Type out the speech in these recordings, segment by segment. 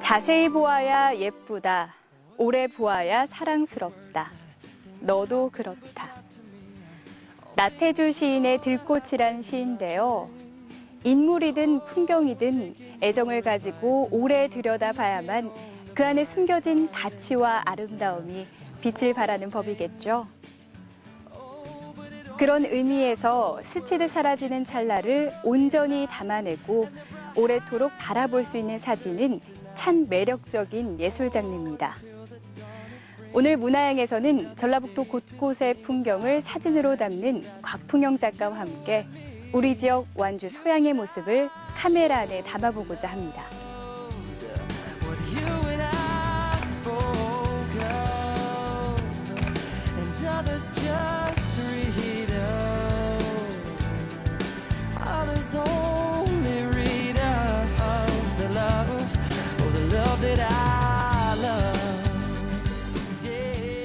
자세히 보아야 예쁘다. 오래 보아야 사랑스럽다. 너도 그렇다. 나태주 시인의 들꽃이란 시인데요. 인물이든 풍경이든 애정을 가지고 오래 들여다봐야만 그 안에 숨겨진 가치와 아름다움이 빛을 발하는 법이겠죠. 그런 의미에서 스치듯 사라지는 찰나를 온전히 담아내고 오래도록 바라볼 수 있는 사진은 참 매력적인 예술 장르입니다. 오늘 문화양에서는 전라북도 곳곳의 풍경을 사진으로 담는 곽풍영 작가와 함께 우리 지역 완주 소양의 모습을 카메라 안에 담아보고자 합니다.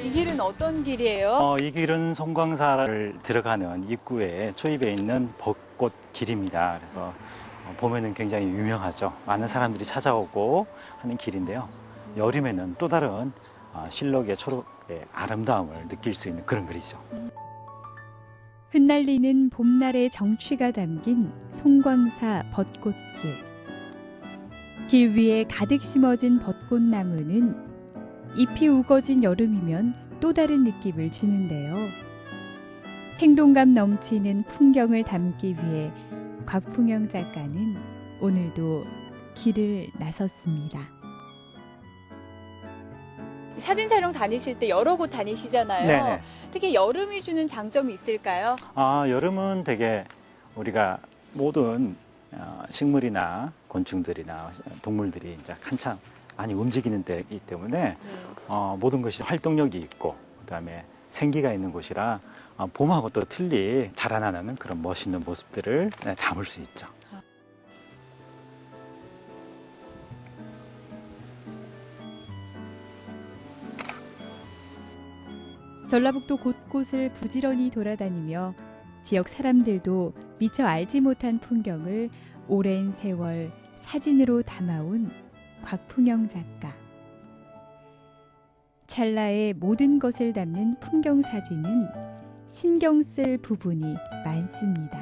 이 길은 어떤 길이에요? 이 길은 송광사를 들어가는 입구에 초입에 있는 벚꽃 길입니다. 그래서 보면은 굉장히 유명하죠. 많은 사람들이 찾아오고 하는 길인데요. 여름에는 또 다른 실록의 초록의 아름다움을 느낄 수 있는 그런 길이죠. 흩날리는 봄날의 정취가 담긴 송광사 벚꽃길. 길 위에 가득 심어진 벚꽃나무는 잎이 우거진 여름이면 또 다른 느낌을 주는데요. 생동감 넘치는 풍경을 담기 위해 곽풍영 작가는 오늘도 길을 나섰습니다. 사진 촬영 다니실 때 여러 곳 다니시잖아요. 네네. 특히 여름이 주는 장점이 있을까요? 여름은 되게 우리가 모든 식물이나 곤충들이나 동물들이 이제 한참 많이 움직이는 때이기 때문에 모든 것이 활동력이 있고 그다음에 생기가 있는 곳이라 봄하고 또 틀리 자라나는 그런 멋있는 모습들을 담을 수 있죠. 전라북도 곳곳을 부지런히 돌아다니며 지역 사람들도 미처 알지 못한 풍경을 오랜 세월 사진으로 담아온 곽풍영 작가. 찰나의 모든 것을 담는 풍경 사진은 신경 쓸 부분이 많습니다.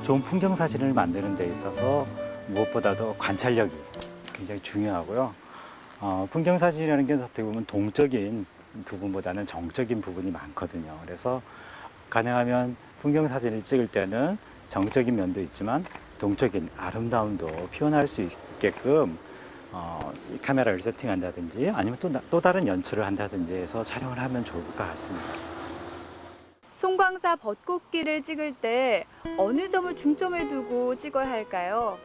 좋은 풍경 사진을 만드는 데 있어서 무엇보다도 관찰력이 굉장히 중요하고요. 풍경 사진이라는 게 어떻게 보면 동적인 부분보다는 정적인 부분이 많거든요. 그래서 가능하면 풍경 사진을 찍을 때는 정적인 면도 있지만 동적인 아름다움도 표현할 수 있게끔 이 카메라를 세팅한다든지 아니면 또 다른 연출을 한다든지 해서 촬영을 하면 좋을 것 같습니다. 송광사 벚꽃길을 찍을 때 어느 점을 중점에 두고 찍어야 할까요?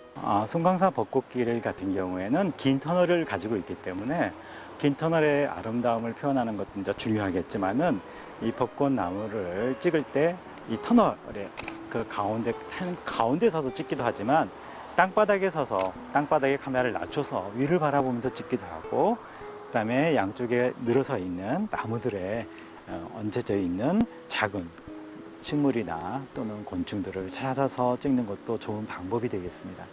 송광사 벚꽃길 같은 경우에는 긴 터널을 가지고 있기 때문에 긴 터널의 아름다움을 표현하는 것도 이제 중요하겠지만은 이 벚꽃나무를 찍을 때 이 터널의 그 가운데 서서 찍기도 하지만 땅바닥에 서서 땅바닥에 카메라를 낮춰서 위를 바라보면서 찍기도 하고 그다음에 양쪽에 늘어서 있는 나무들에 얹혀져 있는 작은 식물이나 또는 곤충들을 찾아서 찍는 것도 좋은 방법이 되겠습니다.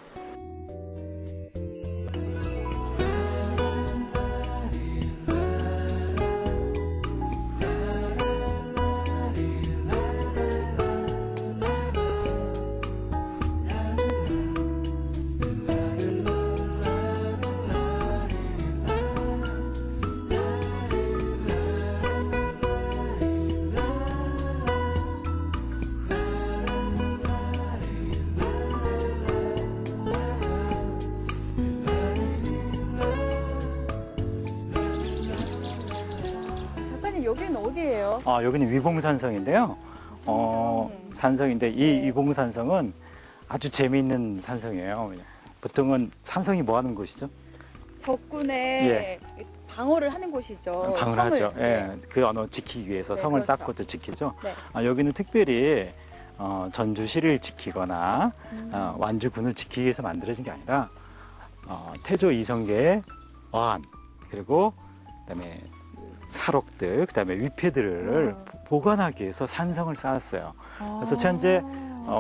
여기는 어디예요? 여기는 위봉산성인데요. 산성인데 이 위봉산성은 아주 재미있는 산성이에요. 보통은 산성이 뭐 하는 곳이죠? 적군에 방어를 하는 곳이죠. 방어를 하죠. 네. 그 언어 지키기 위해서 네, 성을 그렇죠. 쌓고 또 지키죠. 네. 여기는 특별히 전주시를 지키거나 완주군을 지키기 위해서 만들어진 게 아니라 태조 이성계의 어한 그리고 그다음에 사록들, 그다음에 위패들을 보관하기 위해서 산성을 쌓았어요. 그래서 현재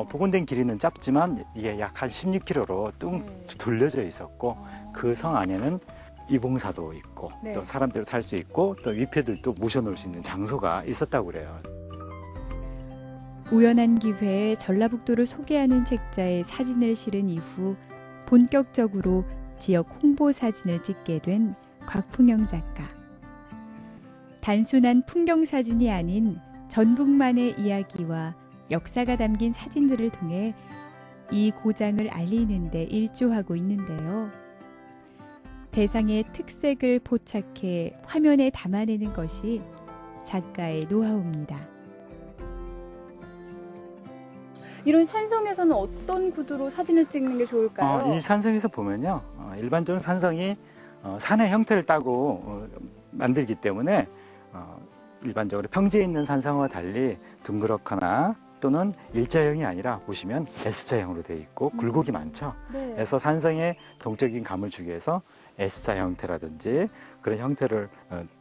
복원된 길이는 짧지만 이게 약 한 16km로 뚱 네. 둘려져 있었고 그 성 안에는 이봉사도 있고 네. 또 사람들 살 수 있고 또 위패들도 모셔놓을 수 있는 장소가 있었다고 그래요. 우연한 기회에 전라북도를 소개하는 책자에 사진을 실은 이후 본격적으로 지역 홍보 사진을 찍게 된 곽풍영 작가. 단순한 풍경 사진이 아닌 전북만의 이야기와 역사가 담긴 사진들을 통해 이 고장을 알리는 데 일조하고 있는데요. 대상의 특색을 포착해 화면에 담아내는 것이 작가의 노하우입니다. 이런 산성에서는 어떤 구도로 사진을 찍는 게 좋을까요? 이 산성에서 보면요, 일반적으로 산성이 산의 형태를 따고 만들기 때문에 일반적으로 평지에 있는 산성과 달리 둥그렇거나 또는 일자형이 아니라 보시면 S자형으로 되어 있고 굴곡이 많죠. 네. 그래서 산성에 동적인 감을 주기 위해서 S자 형태라든지 그런 형태를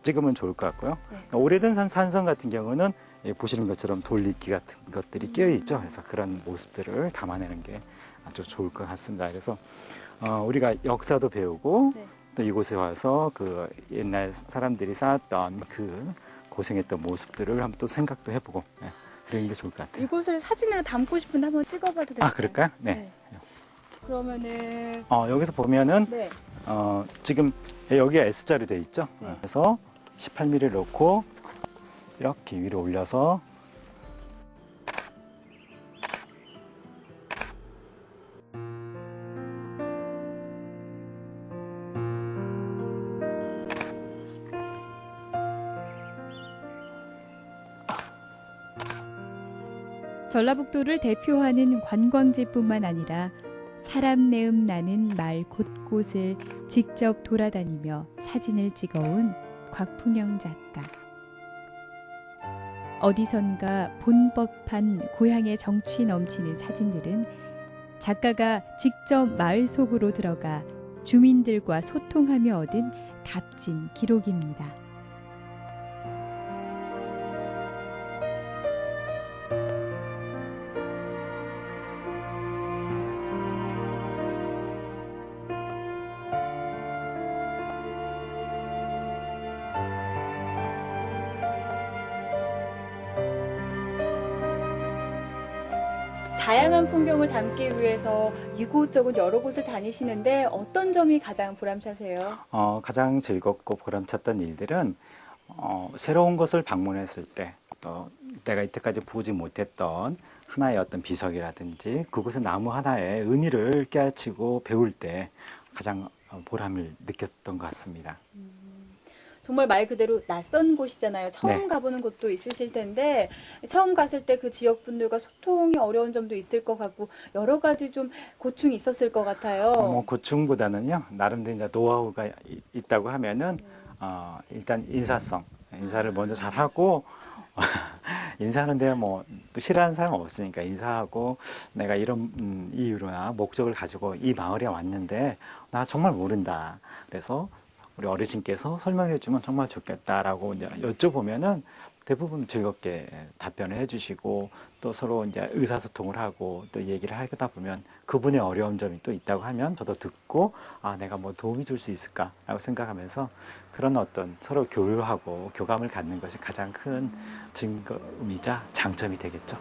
찍으면 좋을 것 같고요. 네. 오래된 산성 같은 경우는 보시는 것처럼 돌리기 같은 것들이 끼어 있죠. 그래서 그런 모습들을 담아내는 게 아주 좋을 것 같습니다. 그래서 우리가 역사도 배우고 네. 또 이곳에 와서 그 옛날 사람들이 쌓았던 그 고생했던 모습들을 한번 또 생각도 해보고 그런 게 좋을 것 같아요. 이곳을 사진으로 담고 싶은데 한번 찍어봐도 될까요? 그럴까요? 네. 그러면은 여기서 보면은 네. 지금 여기가 S자로 되어 있죠. 네. 그래서 18mm를 놓고 이렇게 위로 올려서 전라북도를 대표하는 관광지뿐만 아니라 사람 내음 나는 마을 곳곳을 직접 돌아다니며 사진을 찍어온 곽풍영 작가. 어디선가 본 법한 고향의 정취 넘치는 사진들은 작가가 직접 마을 속으로 들어가 주민들과 소통하며 얻은 값진 기록입니다. 다양한 풍경을 담기 위해서 이곳저곳 여러 곳을 다니시는데 어떤 점이 가장 보람차세요? 가장 즐겁고 보람찼던 일들은 새로운 곳을 방문했을 때 또 내가 이때까지 보지 못했던 하나의 어떤 비석이라든지 그곳의 나무 하나의 의미를 깨우치고 배울 때 가장 보람을 느꼈던 것 같습니다. 정말 말 그대로 낯선 곳이잖아요. 처음 네. 가보는 곳도 있으실 텐데 처음 갔을 때 그 지역 분들과 소통이 어려운 점도 있을 것 같고 여러 가지 좀 고충이 있었을 것 같아요. 고충보다는요, 나름대로 이제 노하우가 있다고 하면은 일단 인사를 먼저 잘하고 인사하는데 뭐 또 싫어하는 사람은 없으니까 인사하고 내가 이런 이유로나 목적을 가지고 이 마을에 왔는데 나 정말 모른다. 그래서 우리 어르신께서 설명해 주면 정말 좋겠다라고 이제 여쭤보면은 대부분 즐겁게 답변을 해주시고 또 서로 이제 의사소통을 하고 또 얘기를 하다 보면 그분의 어려운 점이 또 있다고 하면 저도 듣고 내가 뭐 도움이 줄 수 있을까라고 생각하면서 그런 어떤 서로 교류하고 교감을 갖는 것이 가장 큰 증거이자 장점이 되겠죠.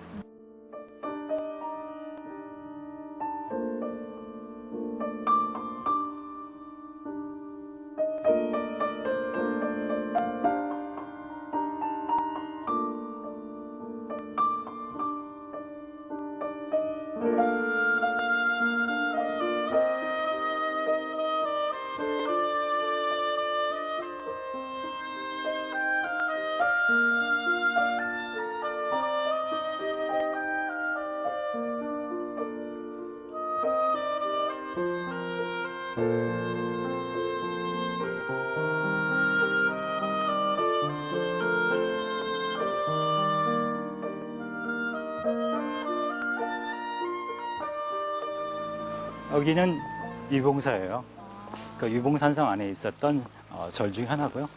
여기는 유봉사예요. 그 유봉산성 안에 있었던 절 중에 하나고요.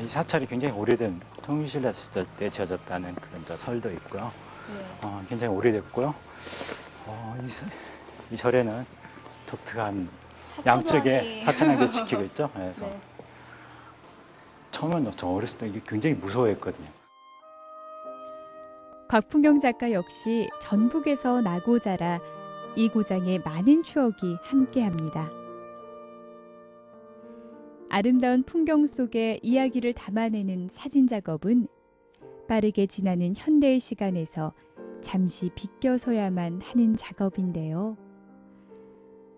이 사찰이 굉장히 오래된 통일신라 시절 때 지어졌다는 그런 저 설도 있고요. 네. 굉장히 오래됐고요. 이 절에는 독특한 양쪽에 사천왕이 지키고 있죠. 그래서 네. 처음엔 저 어렸을 때 이게 굉장히 무서워했거든요. 곽풍경 작가 역시 전북에서 나고 자라 이 고장에 많은 추억이 함께합니다. 아름다운 풍경 속의 이야기를 담아내는 사진 작업은 빠르게 지나는 현대의 시간에서 잠시 비껴서야만 하는 작업인데요.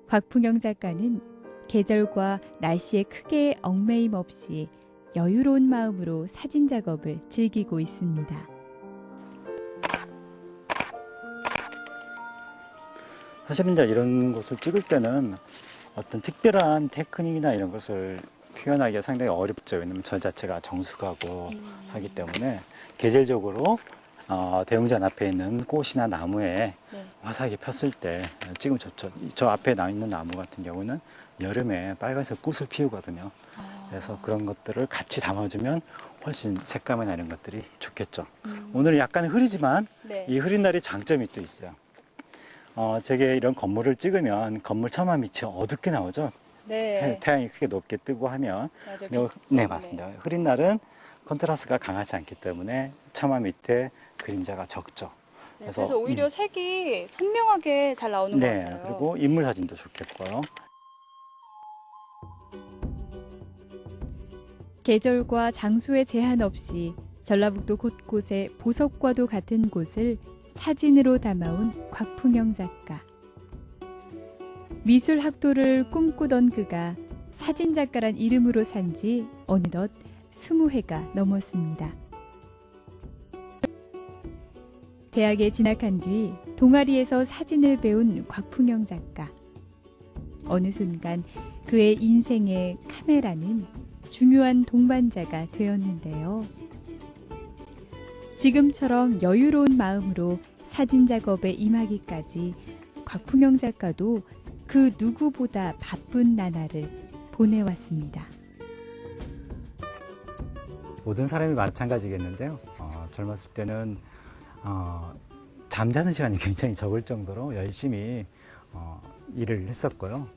곽풍경 작가는 계절과 날씨에 크게 얽매임 없이 여유로운 마음으로 사진 작업을 즐기고 있습니다. 사실은 이제 이런 곳을 찍을 때는 어떤 특별한 테크닉이나 이런 것을 표현하기가 상당히 어렵죠. 왜냐면 절 자체가 정숙하고 하기 때문에 계절적으로 대웅전 앞에 있는 꽃이나 나무에 네. 화사하게 폈을 때 찍으면 좋죠. 저 앞에 나 있는 나무 같은 경우는 여름에 빨간색 꽃을 피우거든요. 그래서 그런 것들을 같이 담아주면 훨씬 색감이나 이런 것들이 좋겠죠. 오늘은 약간 흐리지만 네. 이 흐린 날이 장점이 또 있어요. 제게 이런 건물을 찍으면 건물 처마 밑이 어둡게 나오죠. 네. 태양이 크게 높게 뜨고 하면. 맞아요. 네, 맞습니다. 흐린 날은 컨트라스트가 강하지 않기 때문에 처마 밑에 그림자가 적죠. 네, 그래서 오히려 색이 선명하게 잘 나오는 것 네, 같아요. 그리고 인물 사진도 좋겠고요. 계절과 장소에 제한 없이 전라북도 곳곳에 보석과도 같은 곳을 사진으로 담아온 곽풍영 작가. 미술 학도를 꿈꾸던 그가 사진 작가란 이름으로 산 지 어느덧 20회가 넘었습니다. 대학에 진학한 뒤 동아리에서 사진을 배운 곽풍영 작가. 어느 순간 그의 인생에 카메라는 중요한 동반자가 되었는데요. 지금처럼 여유로운 마음으로 사진 작업에 임하기까지 곽풍영 작가도 그 누구보다 바쁜 나날을 보내왔습니다. 모든 사람이 마찬가지겠는데요. 젊었을 때는 잠자는 시간이 굉장히 적을 정도로 열심히 일을 했었고요.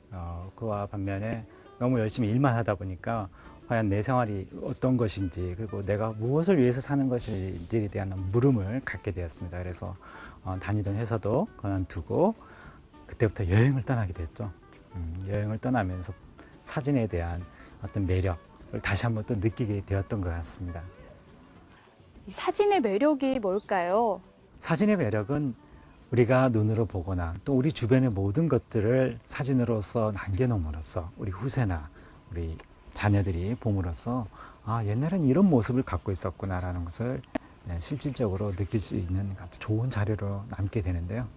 그와 반면에 너무 열심히 일만 하다 보니까 과연 내 생활이 어떤 것인지 그리고 내가 무엇을 위해서 사는 것인지에 대한 물음을 갖게 되었습니다. 그래서 다니던 회사도 그만두고 그때부터 여행을 떠나게 됐죠. 여행을 떠나면서 사진에 대한 어떤 매력을 다시 한번 또 느끼게 되었던 것 같습니다. 사진의 매력이 뭘까요? 사진의 매력은 우리가 눈으로 보거나 또 우리 주변의 모든 것들을 사진으로서 남겨놓음으로써 우리 후세나 우리 자녀들이 봄으로써 옛날엔 이런 모습을 갖고 있었구나라는 것을 실질적으로 느낄 수 있는 아주 좋은 자료로 남게 되는데요.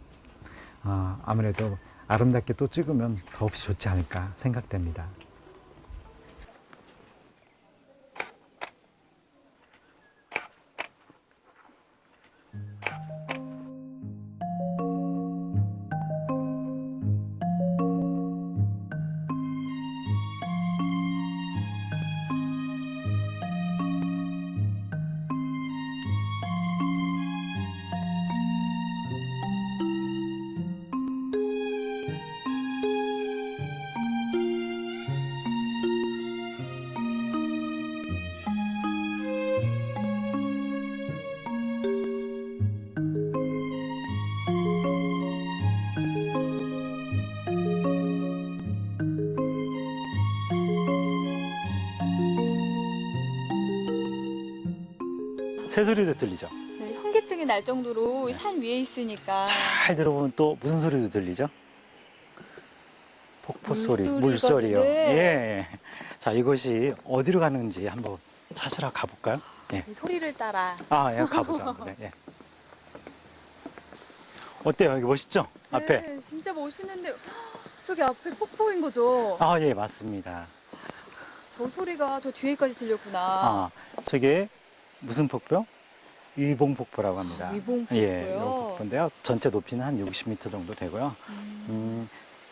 아무래도 아름답게 또 찍으면 더없이 좋지 않을까 생각됩니다. 새소리도 들리죠? 네, 현기증이 날 정도로 산 위에 있으니까. 잘 들어보면 또 무슨 소리도 들리죠? 폭포 소리, 물소리가 물소리요. 네. 예. 자, 이곳이 어디로 가는지 한번 찾으러 가볼까요? 예. 이 소리를 따라. 예, 가보죠. 한번. 예. 어때요? 여기 멋있죠? 앞에. 네, 진짜 멋있는데 저기 앞에 폭포인 거죠? 예, 맞습니다. 저 소리가 저 뒤에까지 들렸구나. 저게 무슨 폭포? 위봉폭포라고 합니다. 위봉폭포요? 예, 이 폭포인데요. 전체 높이는 한 60m 정도 되고요.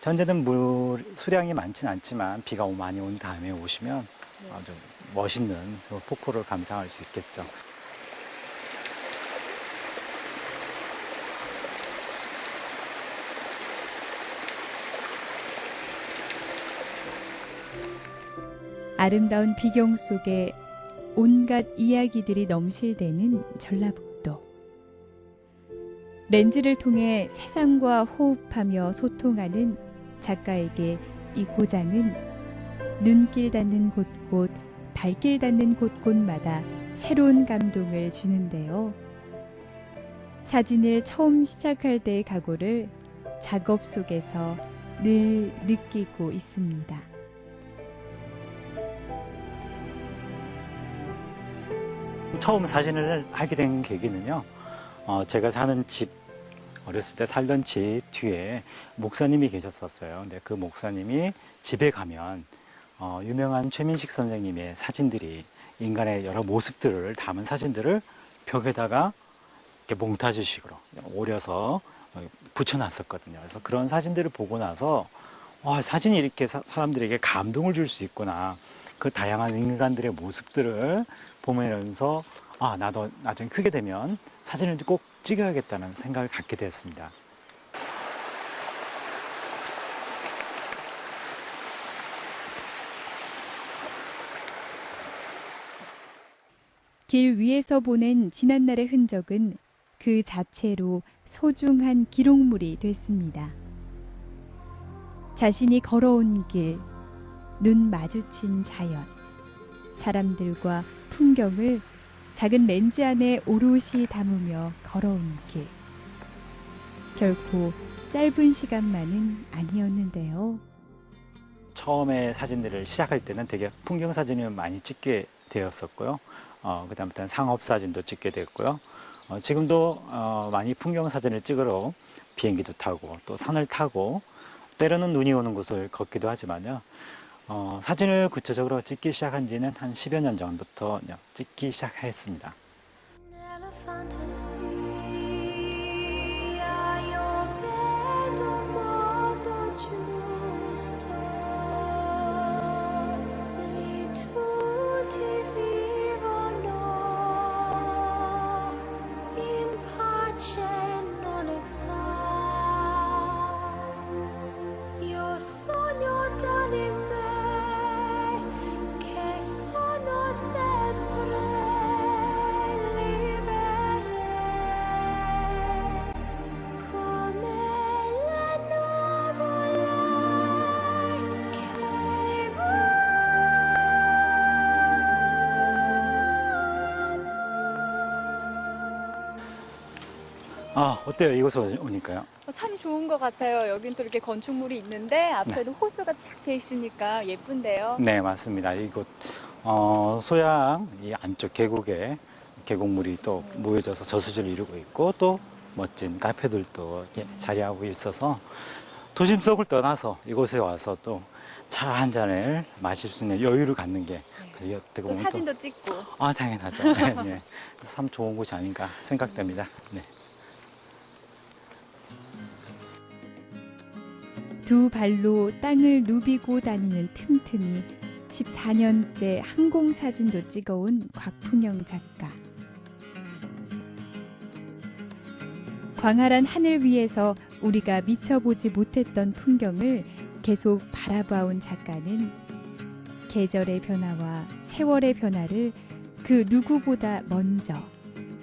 현재는 물 수량이 많지는 않지만 비가 많이 온 다음에 오시면 네. 아주 멋있는 그 폭포를 감상할 수 있겠죠. 아름다운 비경 속에 온갖 이야기들이 넘실대는 전라북도. 렌즈를 통해 세상과 호흡하며 소통하는 작가에게 이 고장은 눈길 닿는 곳곳, 발길 닿는 곳곳마다 새로운 감동을 주는데요. 사진을 처음 시작할 때의 각오를 작업 속에서 늘 느끼고 있습니다. 처음 사진을 하게 된 계기는요. 제가 사는 집, 어렸을 때 살던 집 뒤에 목사님이 계셨었어요. 근데 그 목사님이 집에 가면 유명한 최민식 선생님의 사진들이 인간의 여러 모습들을 담은 사진들을 벽에다가 이렇게 몽타주식으로 오려서 붙여놨었거든요. 그래서 그런 사진들을 보고 나서 사진이 이렇게 사람들에게 감동을 줄 수 있구나. 그 다양한 인간들의 모습들을 보면서 나도 나중에 크게 되면 사진을 꼭 찍어야겠다는 생각을 갖게 되었습니다. 길 위에서 보낸 지난날의 흔적은 그 자체로 소중한 기록물이 됐습니다. 자신이 걸어온 길, 눈 마주친 자연, 사람들과 풍경을 작은 렌즈 안에 오롯이 담으며 걸어온 길. 결코 짧은 시간만은 아니었는데요. 처음에 사진들을 시작할 때는 되게 풍경 사진을 많이 찍게 되었었고요. 그 다음부터는 상업 사진도 찍게 됐고요. 지금도 많이 풍경 사진을 찍으러 비행기도 타고 또 산을 타고 때로는 눈이 오는 곳을 걷기도 하지만요. 사진을 구체적으로 찍기 시작한 지는 한 10여 년 전부터 찍기 시작했습니다. 어때요? 이곳에 오니까요? 참 좋은 것 같아요. 여긴 또 이렇게 건축물이 있는데 앞에도 호수가 딱 돼 있으니까 예쁜데요. 네, 맞습니다. 이곳 소양 이 안쪽 계곡에 계곡물이 또 모여져서 저수지를 이루고 있고 또 멋진 카페들도 자리하고 있어서 도심 속을 떠나서 이곳에 와서 또 차 한 잔을 마실 수 있는 여유를 갖는 게 어떻게 또 보면 사진도 찍고. 당연하죠. 네, 네. 참 좋은 곳이 아닌가 생각됩니다. 네. 두 발로 땅을 누비고 다니는 틈틈이 14년째 항공사진도 찍어온 곽풍영 작가. 광활한 하늘 위에서 우리가 미쳐보지 못했던 풍경을 계속 바라봐온 작가는 계절의 변화와 세월의 변화를 그 누구보다 먼저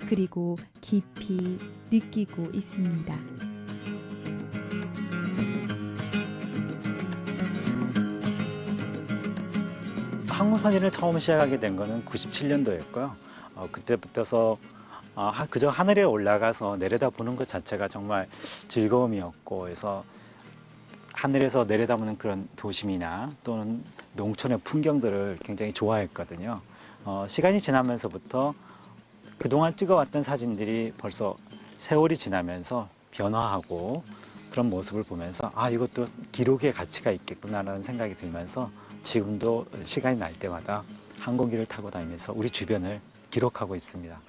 그리고 깊이 느끼고 있습니다. 항공사진을 처음 시작하게 된 거는 97년도였고요. 그때부터서 그저 하늘에 올라가서 내려다보는 것 자체가 정말 즐거움이었고, 그래서 하늘에서 내려다보는 그런 도심이나 또는 농촌의 풍경들을 굉장히 좋아했거든요. 시간이 지나면서부터 그동안 찍어왔던 사진들이 벌써 세월이 지나면서 변화하고 그런 모습을 보면서 이것도 기록의 가치가 있겠구나라는 생각이 들면서 지금도 시간이 날 때마다 항공기를 타고 다니면서 우리 주변을 기록하고 있습니다.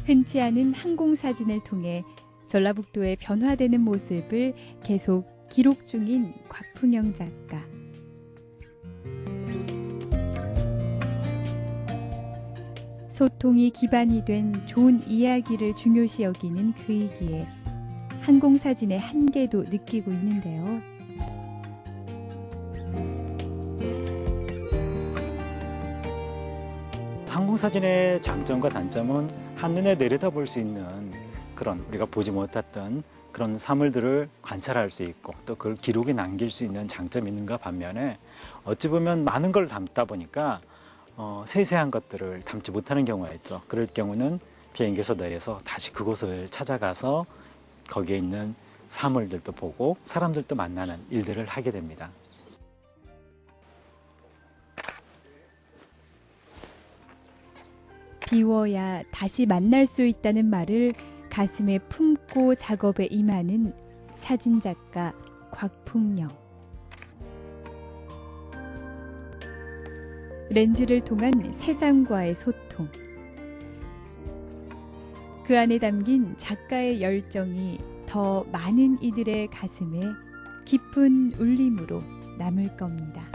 흔치 않은 항공사진을 통해 전라북도의 변화되는 모습을 계속 기록 중인 곽풍영 작가. 소통이 기반이 된 좋은 이야기를 중요시 여기는 그이기에 항공사진의 한계도 느끼고 있는데요. 항공사진의 장점과 단점은 한눈에 내려다볼 수 있는 그런 우리가 보지 못했던 그런 사물들을 관찰할 수 있고 또 그걸 기록에 남길 수 있는 장점이 있는가 반면에 어찌 보면 많은 걸 담다 보니까 세세한 것들을 담지 못하는 경우가 있죠. 그럴 경우는 비행기에서 내려서 다시 그곳을 찾아가서 거기에 있는 사물들도 보고 사람들도 만나는 일들을 하게 됩니다. 비워야 다시 만날 수 있다는 말을 가슴에 품고 작업에 임하는 사진작가 곽풍영. 렌즈를 통한 세상과의 소통. 그 안에 담긴 작가의 열정이 더 많은 이들의 가슴에 깊은 울림으로 남을 겁니다.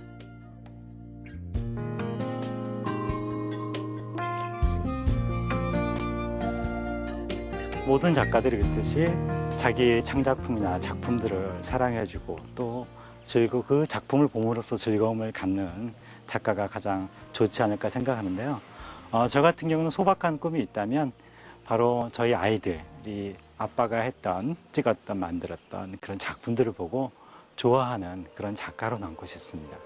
모든 작가들이 그렇듯이 자기의 창작품이나 작품들을 사랑해주고 또 그 작품을 봄으로써 즐거움을 갖는 작가가 가장 좋지 않을까 생각하는데요. 저 같은 경우는 소박한 꿈이 있다면 바로 저희 아이들이 아빠가 찍었던, 만들었던 그런 작품들을 보고 좋아하는 그런 작가로 남고 싶습니다.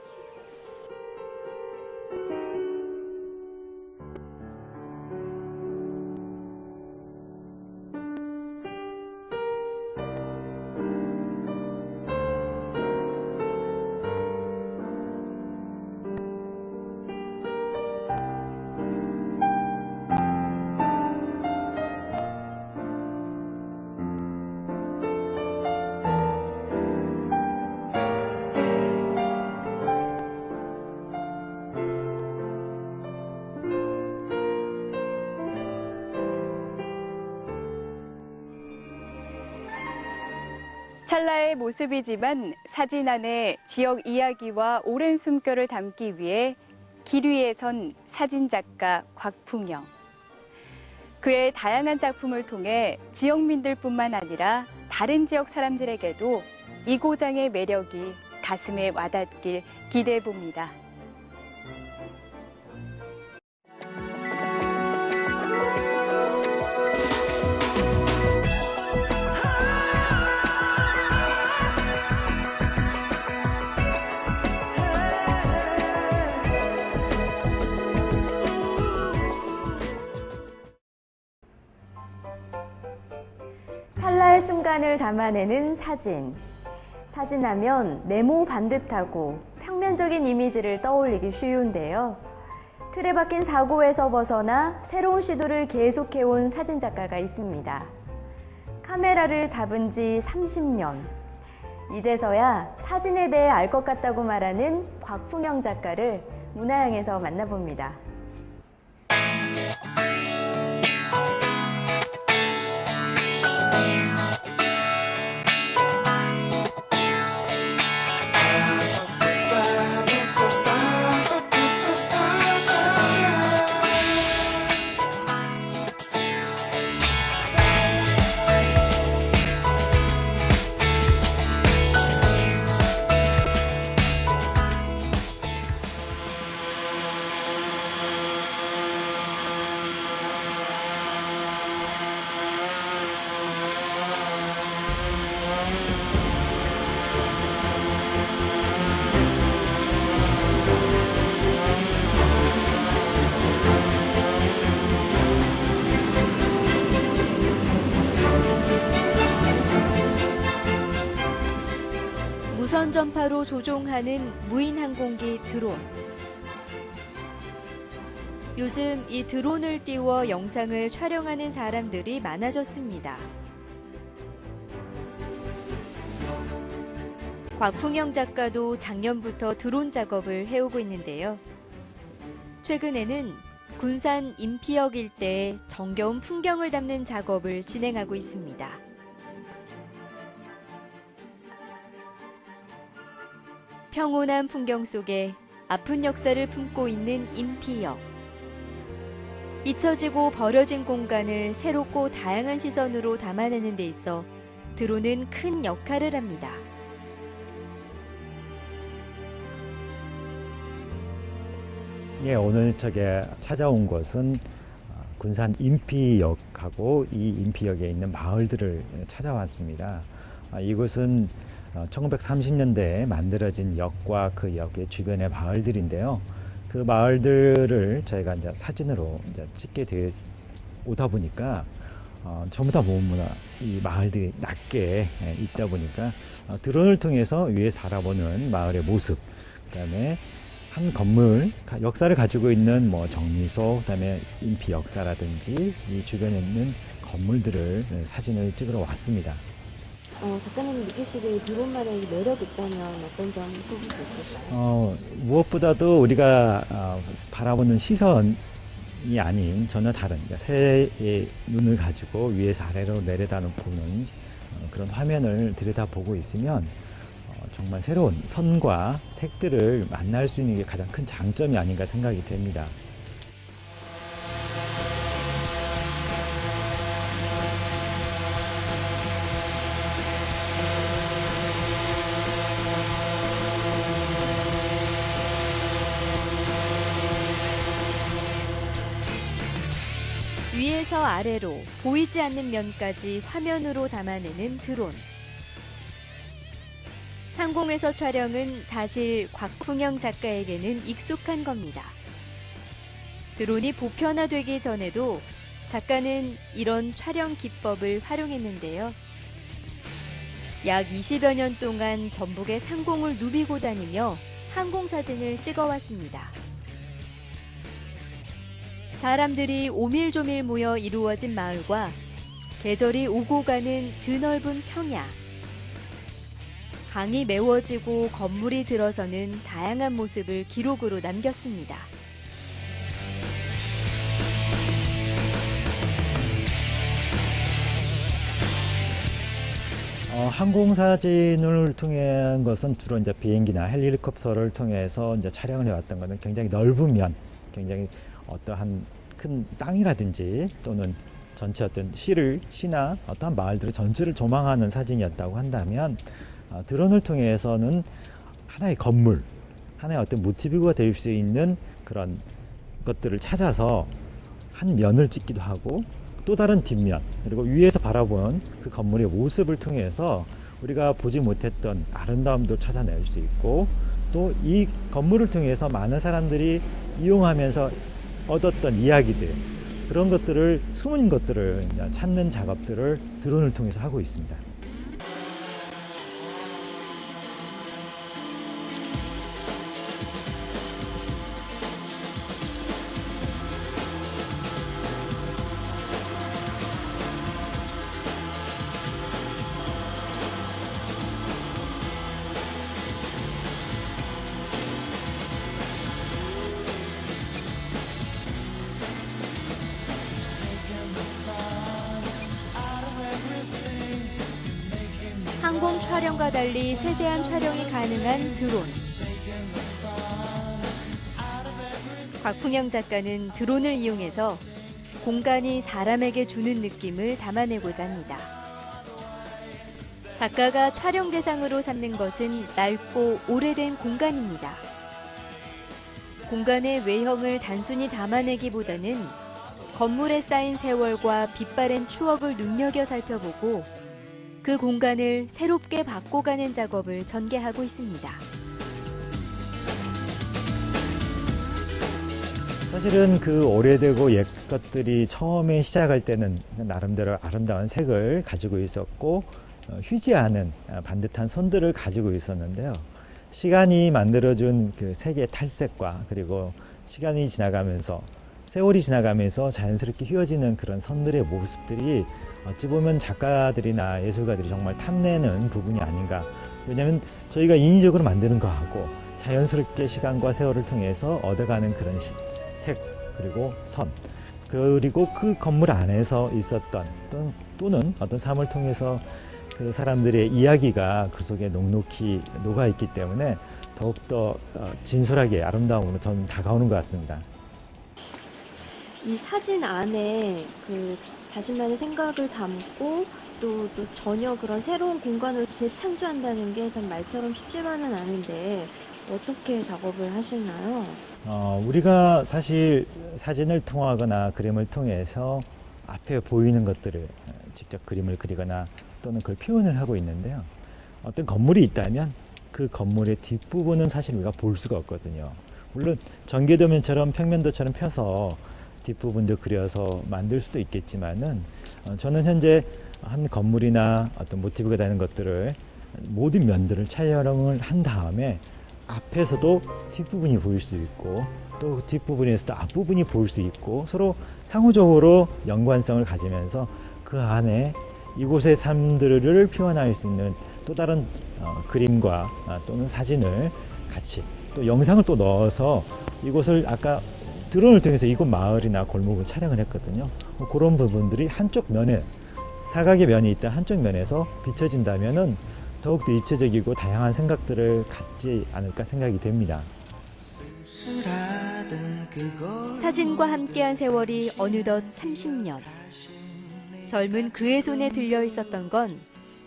찰나의 모습이지만 사진 안에 지역 이야기와 오랜 숨결을 담기 위해 길 위에 선 사진작가 곽풍영. 그의 다양한 작품을 통해 지역민들뿐만 아니라 다른 지역 사람들에게도 이 고장의 매력이 가슴에 와닿길 기대해 봅니다. 찰나의 순간을 담아내는 사진. 사진하면 네모 반듯하고 평면적인 이미지를 떠올리기 쉬운데요. 틀에 박힌 사고에서 벗어나 새로운 시도를 계속해온 사진작가가 있습니다. 카메라를 잡은 지 30년. 이제서야 사진에 대해 알 것 같다고 말하는 곽풍영 작가를 문화향에서 만나봅니다. 무선 전파로 조종하는 무인 항공기 드론. 요즘 이 드론을 띄워 영상을 촬영하는 사람들이 많아졌습니다. 곽풍영 작가도 작년부터 드론 작업을 해오고 있는데요. 최근에는 군산 인피역 일대의 정겨운 풍경을 담는 작업을 진행하고 있습니다. 평온한 풍경 속에 아픈 역사를 품고 있는 인피역. 잊혀지고 버려진 공간을 새롭고 다양한 시선으로 담아내는 데 있어 드론은 큰 역할을 합니다. 예, 오늘 저게 찾아온 곳은 군산 인피역하고 이 인피역에 있는 마을들을 찾아왔습니다. 이곳은 1930년대에 만들어진 역과 그 역의 주변의 마을들인데요. 그 마을들을 저희가 이제 사진으로 이제 찍게 되어 오다 보니까 전부 다 보면 이 마을들이 낮게 있다 보니까 드론을 통해서 위에서 바라보는 마을의 모습, 그다음에 한 건물 역사를 가지고 있는 뭐 정미소, 그다음에 인피 역사라든지 이 주변에 있는 건물들을 사진을 찍으러 왔습니다. 작가님이 느끼시기에 드론만의 매력이 있다면 어떤 점 꼽을 수 있을까요? 무엇보다도 우리가 바라보는 시선이 아닌 전혀 다른, 그러니까 새의 눈을 가지고 위에서 아래로 내려다보는 그런 화면을 들여다보고 있으면 정말 새로운 선과 색들을 만날 수 있는 게 가장 큰 장점이 아닌가 생각이 됩니다. 위에서 아래로 보이지 않는 면까지 화면으로 담아내는 드론. 상공에서 촬영은 사실 곽풍영 작가에게는 익숙한 겁니다. 드론이 보편화되기 전에도 작가는 이런 촬영 기법을 활용했는데요. 약 20여 년 동안 전북의 상공을 누비고 다니며 항공사진을 찍어왔습니다. 사람들이 오밀조밀 모여 이루어진 마을과 계절이 오고 가는 드넓은 평야. 강이 메워지고 건물이 들어서는 다양한 모습을 기록으로 남겼습니다. 항공사진을 통한 것은 주로 이제 비행기나 헬리콥터를 통해서 이제 촬영을 해왔던 것은 굉장히 넓은 면, 굉장히 어떠한 큰 땅이라든지 또는 전체 어떤 시나 어떠한 마을들의 전체를 조망하는 사진이었다고 한다면 드론을 통해서는 하나의 건물, 하나의 어떤 모티브가 될 수 있는 그런 것들을 찾아서 한 면을 찍기도 하고 또 다른 뒷면, 그리고 위에서 바라본 그 건물의 모습을 통해서 우리가 보지 못했던 아름다움도 찾아낼 수 있고 또 이 건물을 통해서 많은 사람들이 이용하면서 얻었던 이야기들, 그런 것들을, 숨은 것들을 찾는 작업들을 드론을 통해서 하고 있습니다. 항공 촬영과 달리 세세한 촬영이 가능한 드론. 곽풍영 작가는 드론을 이용해서 공간이 사람에게 주는 느낌을 담아내고자 합니다. 작가가 촬영 대상으로 삼는 것은 넓고 오래된 공간입니다. 공간의 외형을 단순히 담아내기보다는 건물에 쌓인 세월과 빛바랜 추억을 눈여겨 살펴보고 그 공간을 새롭게 바꿔가는 작업을 전개하고 있습니다. 사실은 그 오래되고 옛 것들이 처음에 시작할 때는 나름대로 아름다운 색을 가지고 있었고 휘지 않은 반듯한 선들을 가지고 있었는데요. 시간이 만들어준 그 색의 탈색과 그리고 시간이 지나가면서, 세월이 지나가면서 자연스럽게 휘어지는 그런 선들의 모습들이 어찌 보면 작가들이나 예술가들이 정말 탐내는 부분이 아닌가. 왜냐하면 저희가 인위적으로 만드는 거하고 자연스럽게 시간과 세월을 통해서 얻어가는 그런 색, 그리고 선, 그리고 그 건물 안에서 있었던 또는 어떤 삶을 통해서 그 사람들의 이야기가 그 속에 넉넉히 녹아있기 때문에 더욱더 진솔하게 아름다움으로 저는 다가오는 것 같습니다. 이 사진 안에 그 자신만의 생각을 담고 또 전혀 그런 새로운 공간을 재창조한다는 게 참 말처럼 쉽지만은 않은데 어떻게 작업을 하시나요? 우리가 사실 사진을 통하거나 그림을 통해서 앞에 보이는 것들을 직접 그림을 그리거나 또는 그걸 표현을 하고 있는데요. 어떤 건물이 있다면 그 건물의 뒷부분은 사실 우리가 볼 수가 없거든요. 물론 전개도면처럼 평면도처럼 펴서 뒷부분도 그려서 만들 수도 있겠지만은 저는 현재 한 건물이나 어떤 모티브가 되는 것들을 모든 면들을 촬영을 한 다음에 앞에서도 뒷부분이 보일 수 있고 또 뒷부분에서도 앞부분이 보일 수 있고 서로 상호적으로 연관성을 가지면서 그 안에 이곳의 삶들을 표현할 수 있는 또 다른 그림과 또는 사진을 같이 또 영상을 또 넣어서 이곳을 아까 드론을 통해서 이곳 마을이나 골목을 촬영을 했거든요. 그런 부분들이 한쪽 면에 사각의 면이 있다 한쪽 면에서 비춰진다면은 더욱더 입체적이고 다양한 생각들을 갖지 않을까 생각이 됩니다. 사진과 함께한 세월이 어느덧 30년. 젊은 그의 손에 들려 있었던 건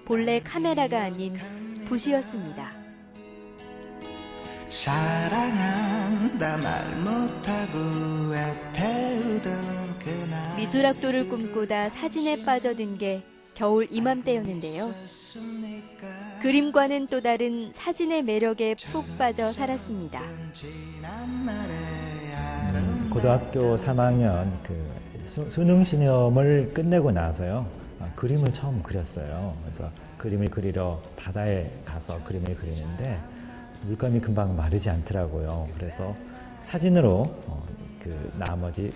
본래 카메라가 아닌 붓이었습니다. 사랑한다 말 못하고 애태우던 그날 미술학도를 꿈꾸다 사진에 빠져든 게 겨울 이맘때였는데요. 그림과는 또 다른 사진의 매력에 푹 빠져 살았습니다. 고등학교 3학년 수능 시험을 끝내고 나서요. 그림을 처음 그렸어요. 그래서 그림을 그리러 바다에 가서 그림을 그리는데 물감이 금방 마르지 않더라고요. 그래서 사진으로 나머지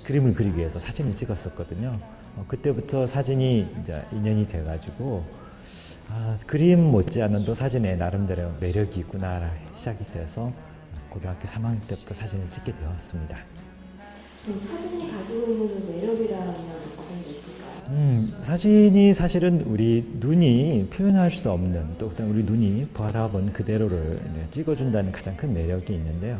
그림을 그리기 위해서 사진을 찍었었거든요. 그때부터 사진이 이제 인연이 돼가지고 그림 못지않은 또 사진에 나름대로 매력이 있구나 시작이 돼서 고등학교 3학년 때부터 사진을 찍게 되었습니다. 사진이 가지고 있는 그 매력이라면 어떤 게 있을까요? 사진이 사실은 우리 눈이 표현할 수 없는 또 그다음 우리 눈이 바라본 그대로를 찍어준다는 가장 큰 매력이 있는데요.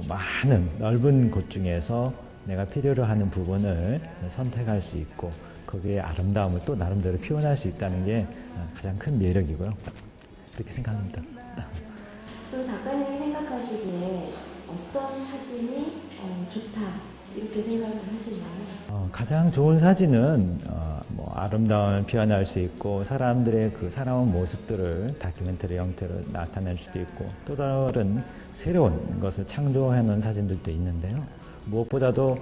많은 넓은 곳 중에서 내가 필요로 하는 부분을 선택할 수 있고 거기에 아름다움을 또 나름대로 표현할 수 있다는 게 가장 큰 매력이고요. 그렇게 생각합니다. 또 작가님이 생각하시기에 어떤 사진이 좋다 이렇게 생각을 하시나요? 가장 좋은 사진은 아름다움을 표현할 수 있고 사람들의 그 살아온 모습들을 다큐멘터리 형태로 나타낼 수도 있고 또 다른 새로운 것을 창조해 놓은 사진들도 있는데요. 무엇보다도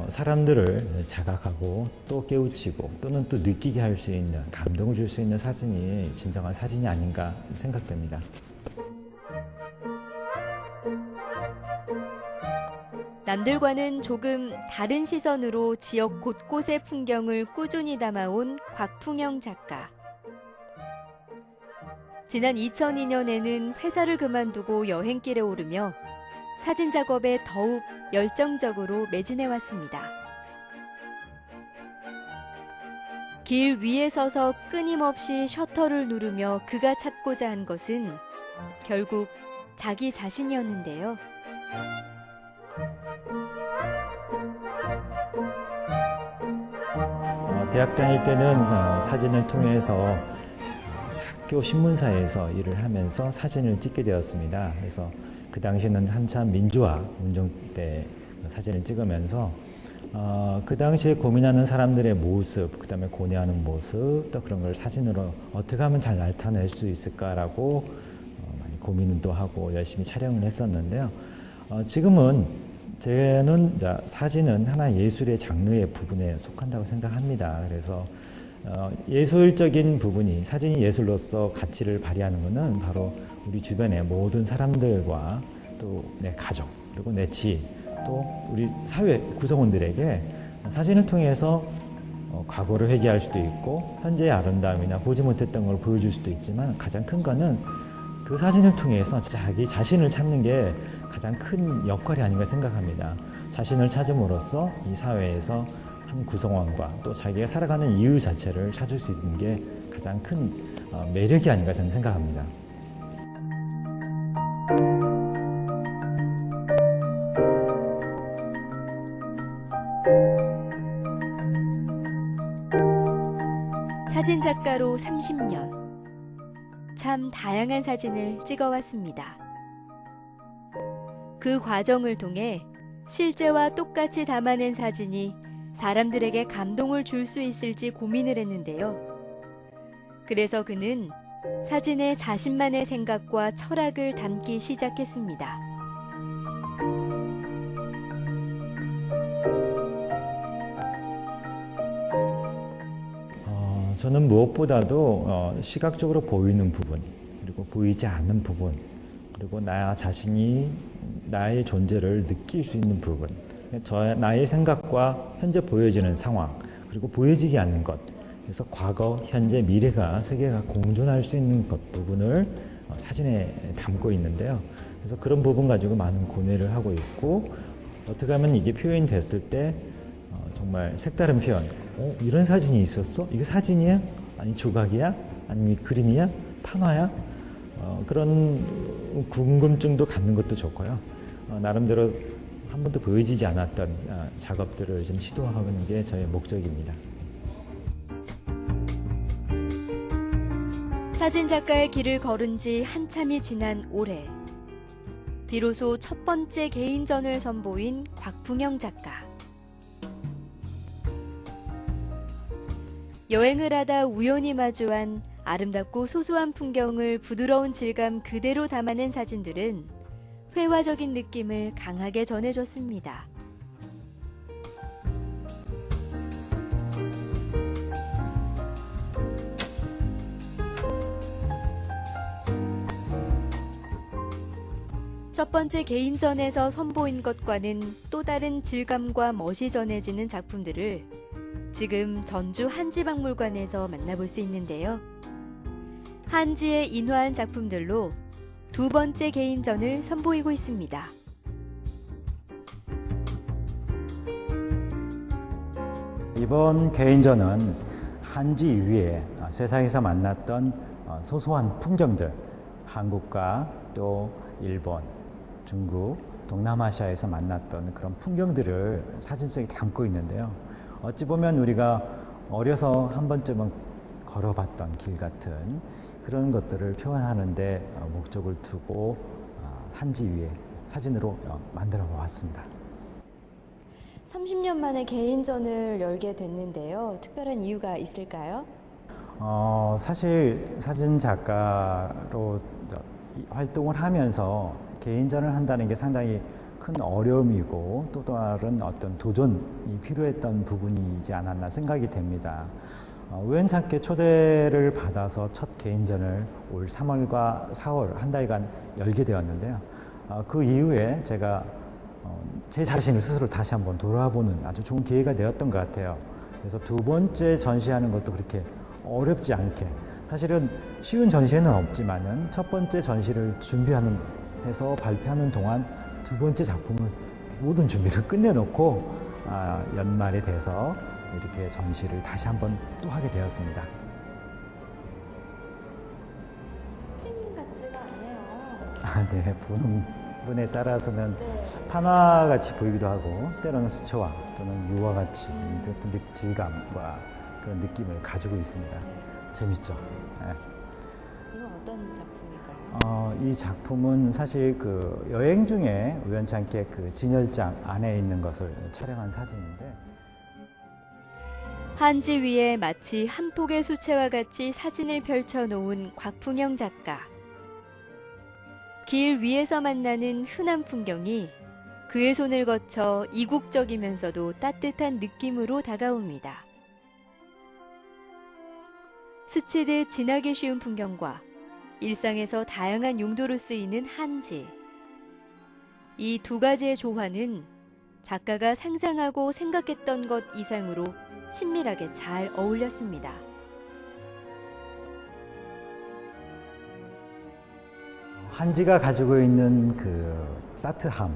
사람들을 자각하고 또 깨우치고 또는 또 느끼게 할 수 있는 감동을 줄 수 있는 사진이 진정한 사진이 아닌가 생각됩니다. 남들과는 조금 다른 시선으로 지역 곳곳의 풍경을 꾸준히 담아온 곽풍영 작가. 지난 2002년에는 회사를 그만두고 여행길에 오르며 사진 작업에 더욱 열정적으로 매진해왔습니다. 길 위에 서서 끊임없이 셔터를 누르며 그가 찾고자 한 것은 결국 자기 자신이었는데요. 대학 다닐 때는 사진을 통해서 학교 신문사에서 일을 하면서 사진을 찍게 되었습니다. 그래서 그 당시에는 한참 민주화 운동 때 사진을 찍으면서 그 당시에 고민하는 사람들의 모습, 그 다음에 고뇌하는 모습, 또 그런 걸 사진으로 어떻게 하면 잘 나타낼 수 있을까라고 많이 고민도 하고 열심히 촬영을 했었는데요. 지금은 저는 사진은 하나의 예술의 장르의 부분에 속한다고 생각합니다. 그래서 예술적인 부분이 사진이 예술로서 가치를 발휘하는 것은 바로 우리 주변의 모든 사람들과 또 내 가족 그리고 내 지인 또 우리 사회 구성원들에게 사진을 통해서 과거를 회귀할 수도 있고 현재의 아름다움이나 보지 못했던 걸 보여줄 수도 있지만 가장 큰 거는 그 사진을 통해서 자기 자신을 찾는 게 가장 큰 역할이 아닌가 생각합니다. 자신을 찾음으로써 이 사회에서 한 구성원과 또 자기가 살아가는 이유 자체를 찾을 수 있는 게 가장 큰 매력이 아닌가 저는 생각합니다. 사진작가로 30년. 참 다양한 사진을 찍어왔습니다. 그 과정을 통해 실제와 똑같이 담아낸 사진이 사람들에게 감동을 줄 수 있을지 고민을 했는데요. 그래서 그는 사진에 자신만의 생각과 철학을 담기 시작했습니다. 저는 무엇보다도 시각적으로 보이는 부분, 그리고 보이지 않는 부분, 그리고 나 자신이 나의 존재를 느낄 수 있는 부분, 나의 생각과 현재 보여지는 상황, 그리고 보여지지 않는 것, 그래서 과거, 현재, 미래가 세 개가 공존할 수 있는 것 부분을 사진에 담고 있는데요. 그래서 그런 부분 가지고 많은 고뇌를 하고 있고, 어떻게 하면 이게 표현이 됐을 때 정말 색다른 표현, 이런 사진이 있었어? 이게 사진이야? 아니 조각이야? 아니면 그림이야? 판화야? 그런 궁금증도 갖는 것도 좋고요. 나름대로 한 번도 보여지지 않았던 작업들을 좀 시도하는 게 저의 목적입니다. 사진작가의 길을 걸은 지 한참이 지난 올해, 비로소 첫 번째 개인전을 선보인 곽풍영 작가. 여행을 하다 우연히 마주한 아름답고 소소한 풍경을 부드러운 질감 그대로 담아낸 사진들은 회화적인 느낌을 강하게 전해줬습니다. 첫 번째 개인전에서 선보인 것과는 또 다른 질감과 멋이 전해지는 작품들을 지금 전주 한지박물관에서 만나볼 수 있는데요. 한지에 인화한 작품들로 두 번째 개인전을 선보이고 있습니다. 이번 개인전은 한지 위에 세상에서 만났던 소소한 풍경들, 한국과 또 일본, 중국, 동남아시아에서 만났던 그런 풍경들을 사진 속에 담고 있는데요. 어찌 보면 우리가 어려서 한 번쯤은 걸어봤던 길 같은 그런 것들을 표현하는 데 목적을 두고 한지 위에 사진으로 만들어 보았습니다. 30년 만에 개인전을 열게 됐는데요. 특별한 이유가 있을까요? 사실 사진 작가로 활동을 하면서 개인전을 한다는 게 상당히 큰 어려움이고 또 다른 어떤 도전이 필요했던 부분이지 않았나 생각이 됩니다. 우연찮게 초대를 받아서 첫 개인전을 올 3월과 4월 한 달간 열게 되었는데요. 그 이후에 제가 제 자신을 스스로 다시 한번 돌아보는 아주 좋은 기회가 되었던 것 같아요. 그래서 두 번째 전시하는 것도 그렇게 어렵지 않게, 사실은 쉬운 전시회는 없지만은 첫 번째 전시를 준비하는 해서 발표하는 동안 두 번째 작품을 모든 준비를 끝내놓고 연말이 돼서 이렇게 전시를 다시 한번 또 하게 되었습니다. 사진 같지가 않네요. 네, 보는 분에 따라서는 판화같이 보이기도 하고 때로는 수채화 또는 유화 같이 어떤 질감과 그런 느낌을 가지고 있습니다. 재밌죠? 네. 이건 어떤 작품일까요? 이 작품은 사실 그 여행 중에 우연찮게 그 진열장 안에 있는 것을 촬영한 사진인데, 한지 위에 마치 한 폭의 수채화 같이 사진을 펼쳐놓은 곽풍영 작가. 길 위에서 만나는 흔한 풍경이 그의 손을 거쳐 이국적이면서도 따뜻한 느낌으로 다가옵니다. 스치듯 지나기 쉬운 풍경과 일상에서 다양한 용도로 쓰이는 한지. 이 두 가지의 조화는 작가가 상상하고 생각했던 것 이상으로 친밀하게 잘 어울렸습니다. 한지가 가지고 있는 그 따뜻함,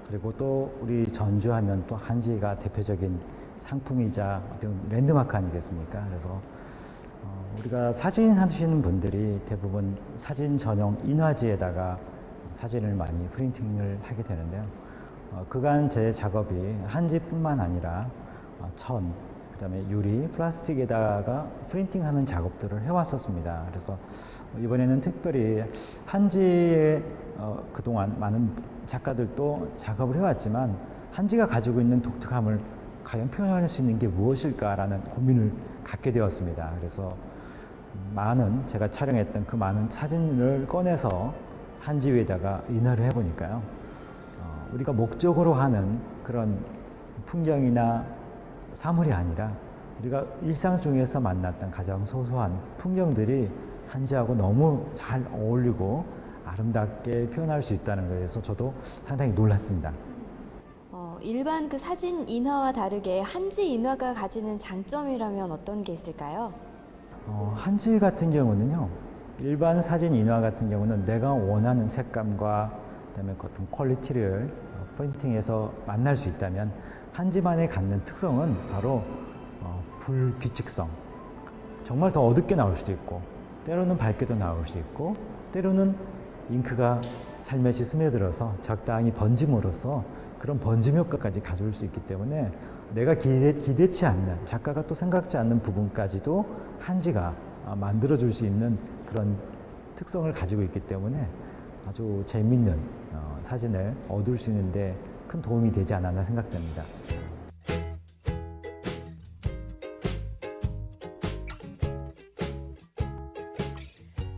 그리고 또 우리 전주하면 또 한지가 대표적인 상품이자 어떤 랜드마크 아니겠습니까? 그래서 우리가 사진 하시는 분들이 대부분 사진 전용 인화지에다가 사진을 많이 프린팅을 하게 되는데요. 그간 제 작업이 한지뿐만 아니라 천, 그다음에 유리, 플라스틱에다가 프린팅하는 작업들을 해왔었습니다. 그래서 이번에는 특별히 한지에 그동안 많은 작가들도 작업을 해왔지만 한지가 가지고 있는 독특함을 과연 표현할 수 있는 게 무엇일까라는 고민을 갖게 되었습니다. 그래서 제가 촬영했던 그 많은 사진을 꺼내서 한지 위에다가 인화를 해보니까요. 우리가 목적으로 하는 그런 풍경이나 사물이 아니라 우리가 일상 중에서 만났던 가장 소소한 풍경들이 한지하고 너무 잘 어울리고 아름답게 표현할 수 있다는 것에서 저도 상당히 놀랐습니다. 일반 그 사진 인화와 다르게 한지 인화가 가지는 장점이라면 어떤 게 있을까요? 한지 같은 경우는요, 일반 사진 인화 같은 경우는 내가 원하는 색감과 그다음에 어떤 퀄리티를 프린팅해서 만날 수 있다면 한지만이 갖는 특성은 바로 불규칙성. 정말 더 어둡게 나올 수도 있고 때로는 밝게도 나올 수 있고 때로는 잉크가 살며시 스며들어서 적당히 번짐으로써 그런 번짐 효과까지 가져올 수 있기 때문에 내가 기대치 않는, 작가가 또 생각지 않는 부분까지도 한지가 만들어줄 수 있는 그런 특성을 가지고 있기 때문에 아주 재미있는 사진을 얻을 수 있는데 큰 도움이 되지 않았나 생각됩니다.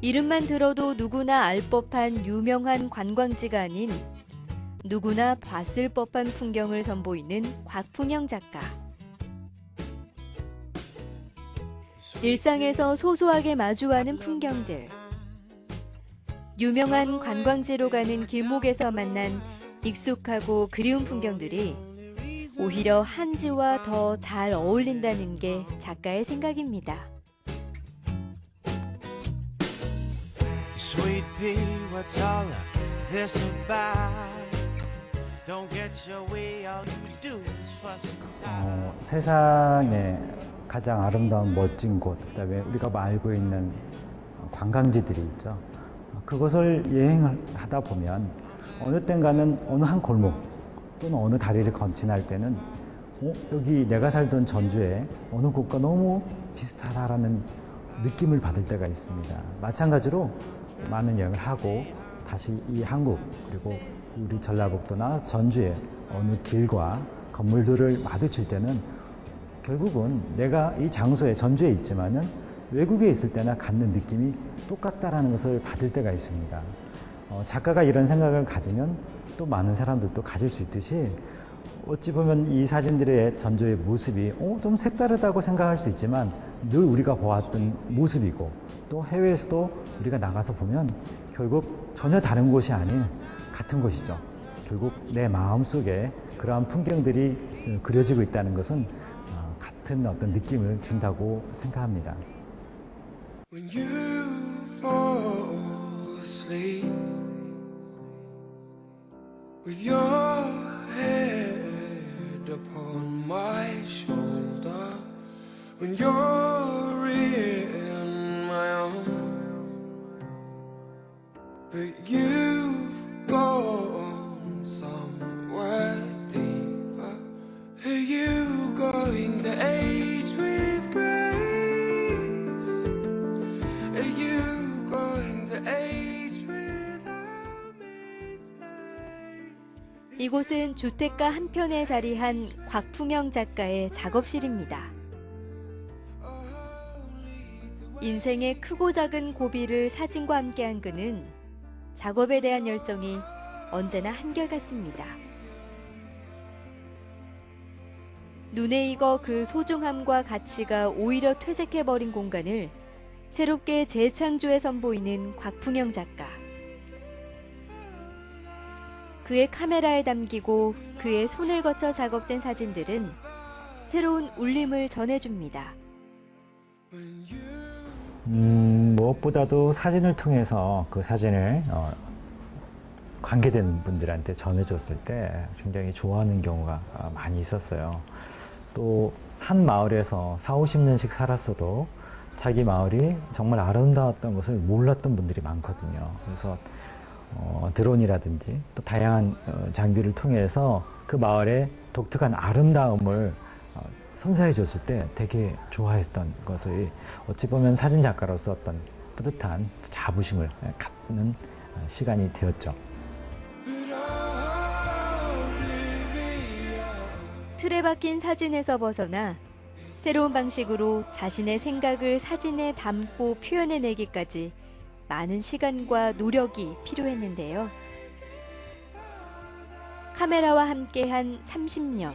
이름만 들어도 누구나 알 법한 유명한 관광지가 아닌 누구나 봤을 법한 풍경을 선보이는 곽풍영 작가. 일상에서 소소하게 마주하는 풍경들. 유명한 관광지로 가는 길목에서 만난 익숙하고 그리운 풍경들이 오히려 한지와 더 잘 어울린다는 게 작가의 생각입니다. Sweet pea, what's all of this about? Don't get your way, all you do is fuss about. 세상에 가장 아름다운 멋진 곳, 그다음에 우리가 알고 있는 관광지들이 있죠. 그곳을 여행을 하다 보면 어느 땐가는 어느 한 골목 또는 어느 다리를 건너갈 때는 여기 내가 살던 전주의 어느 곳과 너무 비슷하다라는 느낌을 받을 때가 있습니다. 마찬가지로 많은 여행을 하고 다시 이 한국 그리고 우리 전라북도나 전주의 어느 길과 건물들을 마주칠 때는 결국은 내가 이 장소에 전주에 있지만은 외국에 있을 때나 갖는 느낌이 똑같다라는 것을 받을 때가 있습니다. 작가가 이런 생각을 가지면 또 많은 사람들도 가질 수 있듯이 어찌 보면 이 사진들의 전주의 모습이 좀 색다르다고 생각할 수 있지만 늘 우리가 보았던 모습이고 또 해외에서도 우리가 나가서 보면 결국 전혀 다른 곳이 아닌 같은 곳이죠. 결국 내 마음속에 그러한 풍경들이 그려지고 있다는 것은 같은 어떤 느낌을 준다고 생각합니다. When you fall asleep with your head upon my shoulder, when you're in my arms, but you've gone somewhere deeper. Are you going to age with grace? Are you going to age without mistakes? 이곳은 주택가 한편에 자리한 곽풍영 작가의 작업실입니다. 인생의 크고 작은 고비를 사진과 함께한 그는 작업에 대한 열정이 언제나 한결같습니다. 눈에 익어 그 소중함과 가치가 오히려 퇴색해버린 공간을 새롭게 재창조해 선보이는 곽풍영 작가. 그의 카메라에 담기고 그의 손을 거쳐 작업된 사진들은 새로운 울림을 전해줍니다. 무엇보다도 사진을 통해서 그 사진을 관계되는 분들한테 전해줬을 때 굉장히 좋아하는 경우가 많이 있었어요. 또 한 마을에서 40-50년씩 살았어도 자기 마을이 정말 아름다웠던 것을 몰랐던 분들이 많거든요. 그래서 드론이라든지 또 다양한 장비를 통해서 그 마을의 독특한 아름다움을 선사해줬을 때 되게 좋아했던 것을 어찌 보면 사진 작가로서 어떤 뿌듯한 자부심을 갖는 시간이 되었죠. 틀에 박힌 사진에서 벗어나 새로운 방식으로 자신의 생각을 사진에 담고 표현해내기까지 많은 시간과 노력이 필요했는데요. 카메라와 함께한 30년.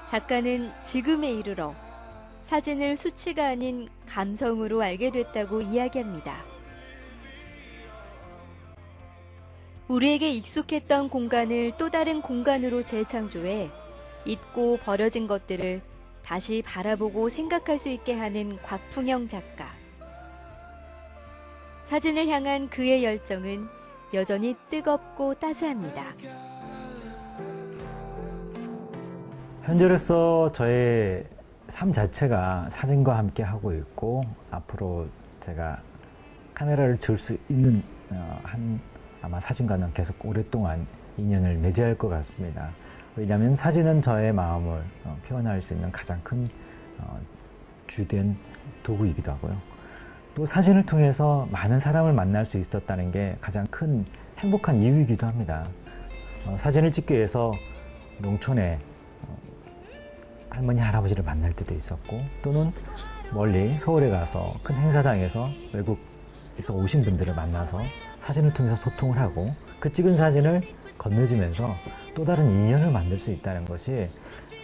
작가는 지금에 이르러 사진을 수치가 아닌 감성으로 알게 됐다고 이야기합니다. 우리에게 익숙했던 공간을 또 다른 공간으로 재창조해 잊고 버려진 것들을 다시 바라보고 생각할 수 있게 하는 곽풍영 작가. 사진을 향한 그의 열정은 여전히 뜨겁고 따스합니다. 현재로서 저의 삶 자체가 사진과 함께 하고 있고 앞으로 제가 카메라를 들 수 있는 아마 사진과는 계속 오랫동안 인연을 맺어야 할 것 같습니다. 왜냐하면 사진은 저의 마음을 표현할 수 있는 가장 큰 주된 도구이기도 하고요. 또 사진을 통해서 많은 사람을 만날 수 있었다는 게 가장 큰 행복한 이유이기도 합니다. 사진을 찍기 위해서 농촌에 할머니, 할아버지를 만날 때도 있었고 또는 멀리 서울에 가서 큰 행사장에서 외국에서 오신 분들을 만나서 사진을 통해서 소통을 하고 그 찍은 사진을 건네주면서 또 다른 인연을 만들 수 있다는 것이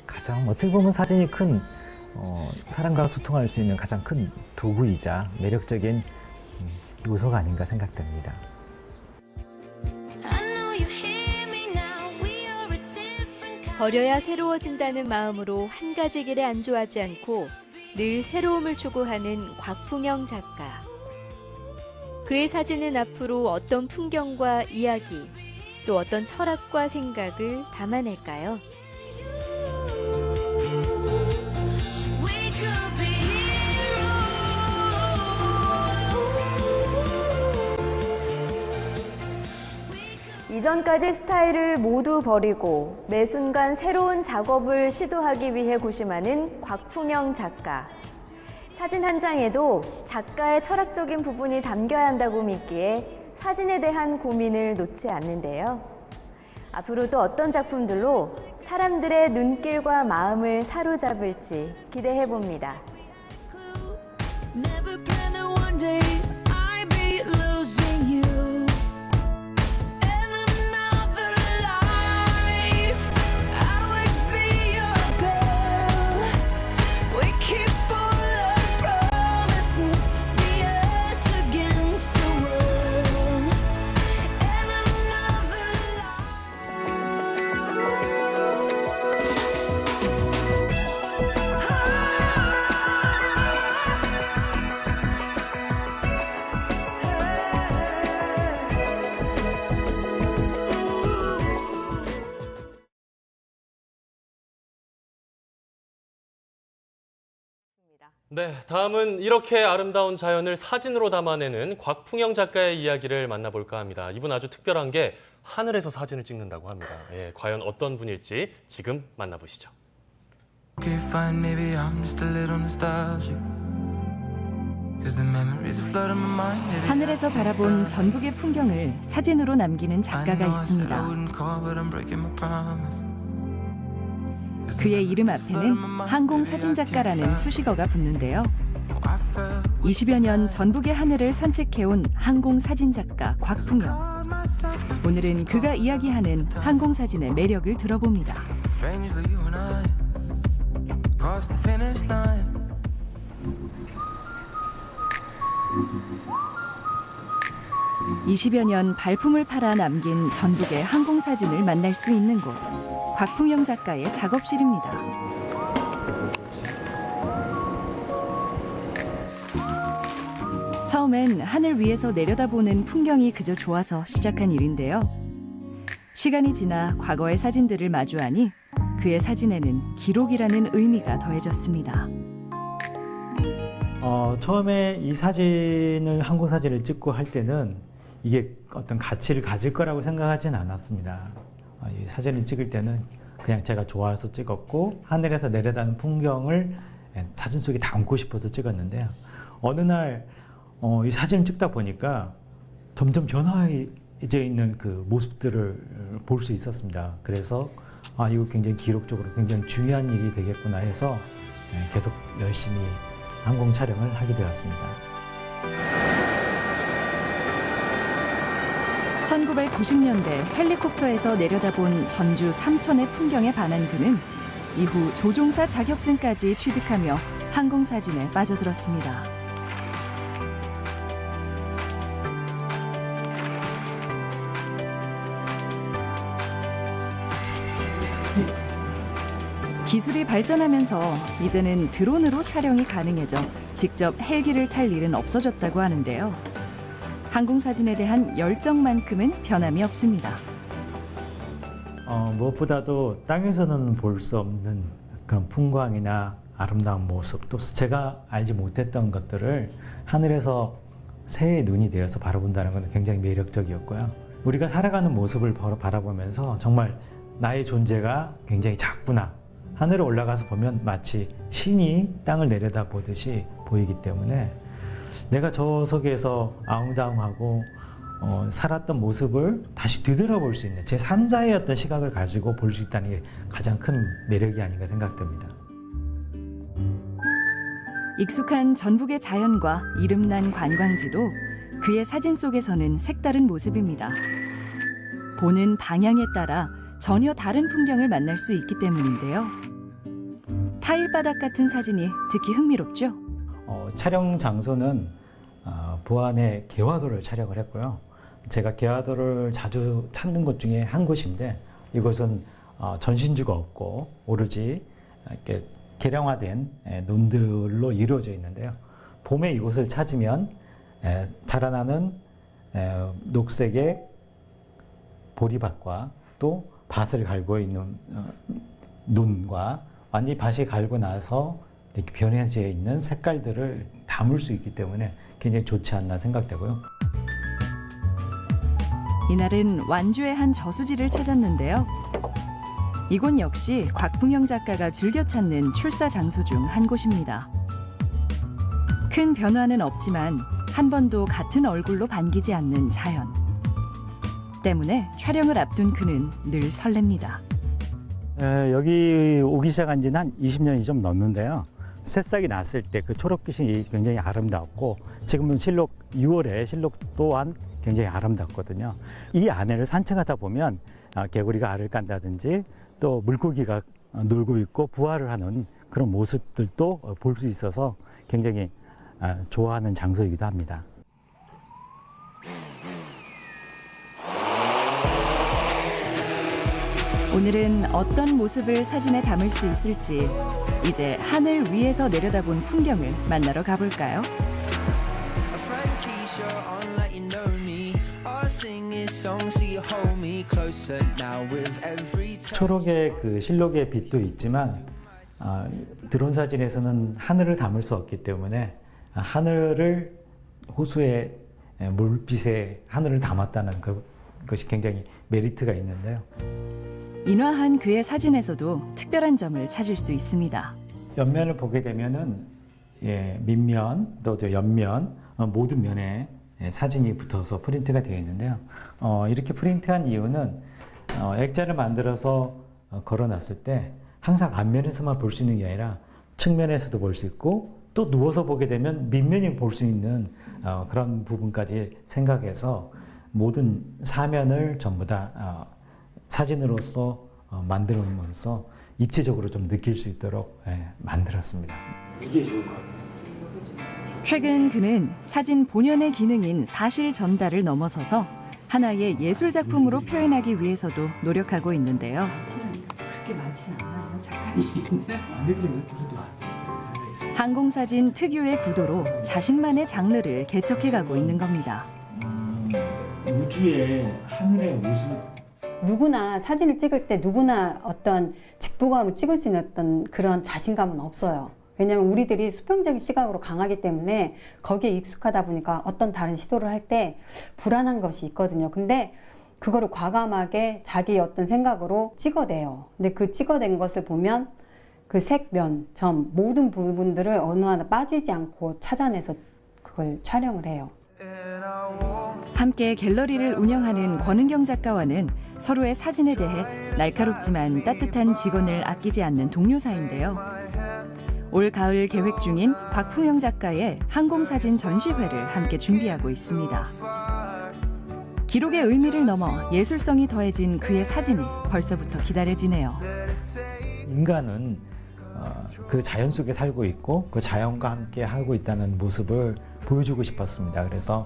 가장 어떻게 보면 사진이 큰 사람과 소통할 수 있는 가장 큰 도구이자 매력적인 요소가 아닌가 생각됩니다. 버려야 새로워진다는 마음으로 한 가지 길에 안주하지 않고 늘 새로움을 추구하는 곽풍영 작가. 그의 사진은 앞으로 어떤 풍경과 이야기, 또 어떤 철학과 생각을 담아낼까요? 이전까지 스타일을 모두 버리고 매 순간 새로운 작업을 시도하기 위해 고심하는 곽풍영 작가. 사진 한 장에도 작가의 철학적인 부분이 담겨야 한다고 믿기에 사진에 대한 고민을 놓지 않는데요. 앞으로도 어떤 작품들로 사람들의 눈길과 마음을 사로잡을지 기대해 봅니다. 네, 다음은 이렇게 아름다운 자연을 사진으로 담아내는 곽풍영 작가의 이야기를 만나볼까 합니다. 이분 아주 특별한 게 하늘에서 사진을 찍는다고 합니다. 예, 과연 어떤 분일지 지금 만나보시죠. 하늘에서 바라본 전북의 풍경을 사진으로 남기는 작가가 있습니다. 그의 이름 앞에는 항공사진작가라는 수식어가 붙는데요. 20여 년 전북의 하늘을 산책해온 항공사진작가 곽풍영. 오늘은 그가 이야기하는 항공사진의 매력을 들어봅니다. 20여 년 발품을 팔아 남긴 전북의 항공사진을 만날 수 있는 곳. 곽풍영 작가의 작업실입니다. 처음엔 하늘 위에서 내려다보는 풍경이 그저 좋아서 시작한 일인데요. 시간이 지나 과거의 사진들을 마주하니 그의 사진에는 기록이라는 의미가 더해졌습니다. 처음에 이 사진을 항공사진을 찍고 할 때는 이게 어떤 가치를 가질 거라고 생각하지는 않았습니다. 이 사진을 찍을 때는 그냥 제가 좋아서 찍었고 하늘에서 내려다는 풍경을 사진 속에 담고 싶어서 찍었는데요. 어느 날 이 사진을 찍다 보니까 점점 변화해 있는 그 모습들을 볼 수 있었습니다. 그래서 이거 굉장히 기록적으로 굉장히 중요한 일이 되겠구나 해서 계속 열심히 항공 촬영을 하게 되었습니다. 1990년대 헬리콥터에서 내려다본 전주 삼천의 풍경에 반한 그는 이후 조종사 자격증까지 취득하며 항공사진에 빠져들었습니다. 기술이 발전하면서 이제는 드론으로 촬영이 가능해져 직접 헬기를 탈 일은 없어졌다고 하는데요. 항공사진에 대한 열정만큼은 변함이 없습니다. 무엇보다도 땅에서는 볼 수 없는 그런 풍광이나 아름다운 모습, 또 제가 알지 못했던 것들을 하늘에서 새의 눈이 되어서 바라본다는 건 굉장히 매력적이었고요. 우리가 살아가는 모습을 바라보면서 정말 나의 존재가 굉장히 작구나. 하늘에 올라가서 보면 마치 신이 땅을 내려다보듯이 보이기 때문에 내가 저 속에서 아웅다웅하고 살았던 모습을 다시 되돌아볼 수 있는 제3자의 어떤 시각을 가지고 볼 수 있다는 게 가장 큰 매력이 아닌가 생각됩니다. 익숙한 전북의 자연과 이름난 관광지도 그의 사진 속에서는 색다른 모습입니다. 보는 방향에 따라 전혀 다른 풍경을 만날 수 있기 때문인데요. 타일바닥 같은 사진이 특히 흥미롭죠? 촬영 장소는 부안의 개화도를 촬영을 했고요. 제가 개화도를 자주 찾는 곳 중에 한 곳인데 이곳은 전신주가 없고 오로지 이렇게 개량화된 논들로 이루어져 있는데요. 봄에 이곳을 찾으면 자라나는 녹색의 보리밭과 또 밭을 갈고 있는 논과 완전히 밭이 갈고 나서 이렇게 변해져 있는 색깔들을 담을 수 있기 때문에 굉장히 좋지 않나 생각되고요. 이날은 완주의 한 저수지를 찾았는데요. 이곳 역시 곽풍영 작가가 즐겨 찾는 출사 장소 중 한 곳입니다. 큰 변화는 없지만 한 번도 같은 얼굴로 반기지 않는 자연. 때문에 촬영을 앞둔 그는 늘 설렙니다. 여기 오기 시작한 지는 한 20년이 좀 넘는데요. 새싹이 났을 때 그 초록빛이 굉장히 아름다웠고 지금은 실록 6월에 실록 또한 굉장히 아름답거든요. 이 안에를 산책하다 보면 개구리가 알을 깐다든지 또 물고기가 놀고 있고 부화를 하는 그런 모습들도 볼 수 있어서 굉장히 좋아하는 장소이기도 합니다. 오늘은 어떤 모습을 사진에 담을 수 있을지 이제 하늘 위에서 내려다본 풍경을 만나러 가볼까요? 초록의 그 실록의 빛도 있지만 드론 사진에서는 하늘을 담을 수 없기 때문에 하늘을 호수의 물빛에 하늘을 담았다는 것이 굉장히 메리트가 있는데요. 인화한 그의 사진에서도 특별한 점을 찾을 수 있습니다. 옆면을 보게 되면은 밑면 또 옆면 모든 면에 사진이 붙어서 프린트가 되어 있는데요. 이렇게 프린트한 이유는 액자를 만들어서 걸어놨을 때 항상 앞면에서만 볼 수 있는 게 아니라 측면에서도 볼 수 있고 또 누워서 보게 되면 밑면이 볼 수 있는 그런 부분까지 생각해서 모든 사면을 전부 다 사진으로서 만들면서 입체적으로 좀 느낄 수 있도록 만들었습니다. 이게 좋을 것 같아요. 최근 그는 사진 본연의 기능인 사실 전달을 넘어서서 하나의 예술 작품으로 표현하기 위해서도 노력하고 있는데요. 그렇게 많지는 않아요, 작가님. 항공사진 특유의 구도로 자신만의 장르를 개척해가고 있는 겁니다. 우주의 하늘의 우주. 누구나 사진을 찍을 때 누구나 어떤 직보감으로 찍을 수 있는 어떤 그런 자신감은 없어요. 왜냐하면 우리들이 수평적인 시각으로 강하기 때문에 거기에 익숙하다 보니까 어떤 다른 시도를 할 때 불안한 것이 있거든요. 근데 그거를 과감하게 자기 어떤 생각으로 찍어내요. 근데 그 찍어낸 것을 보면 그 색, 면, 점 모든 부분들을 어느 하나 빠지지 않고 찾아내서 그걸 촬영을 해요. 함께 갤러리를 운영하는 권은경 작가와는 서로의 사진에 대해 날카롭지만 따뜻한 직원을 아끼지 않는 동료 사이인데요. 올 가을 계획 중인 곽풍영 작가의 항공사진 전시회를 함께 준비하고 있습니다. 기록의 의미를 넘어 예술성이 더해진 그의 사진이 벌써부터 기다려지네요. 인간은 그 자연 속에 살고 있고 그 자연과 함께 하고 있다는 모습을 보여주고 싶었습니다. 그래서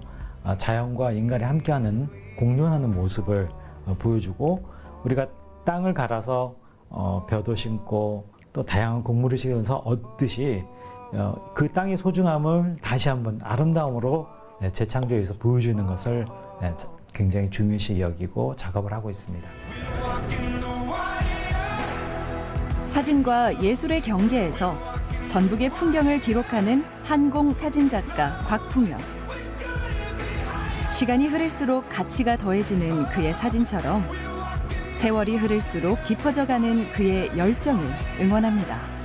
자연과 인간이 함께하는 공존하는 모습을 보여주고 우리가 땅을 갈아서 벼도 심고 또 다양한 곡물을 심어서 얻듯이 그 땅의 소중함을 다시 한번 아름다움으로 재창조해서 보여주는 것을 굉장히 중요시 여기고 작업을 하고 있습니다. 사진과 예술의 경계에서 전북의 풍경을 기록하는 한공 사진작가 곽풍영. 시간이 흐를수록 가치가 더해지는 그의 사진처럼 세월이 흐를수록 깊어져가는 그의 열정을 응원합니다.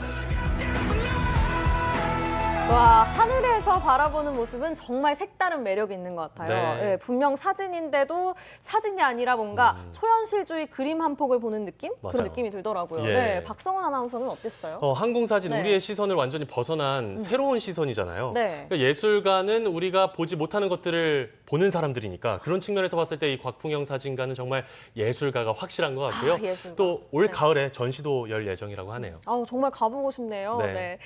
와, 하늘에서 바라보는 모습은 정말 색다른 매력이 있는 것 같아요. 네. 예, 분명 사진인데도 사진이 아니라 뭔가 초현실주의 그림 한 폭을 보는 느낌? 맞아요. 그런 느낌이 들더라고요. 예. 네, 박성원 아나운서는 어땠어요? 항공사진, 네. 우리의 시선을 완전히 벗어난 새로운 시선이잖아요. 네. 그러니까 예술가는 우리가 보지 못하는 것들을 보는 사람들이니까 그런 측면에서 봤을 때 이 곽풍영 사진가는 정말 예술가가 확실한 것 같고요. 예술가. 또 올 네. 가을에 전시도 열 예정이라고 하네요. 아우, 정말 가보고 싶네요. 네. 네.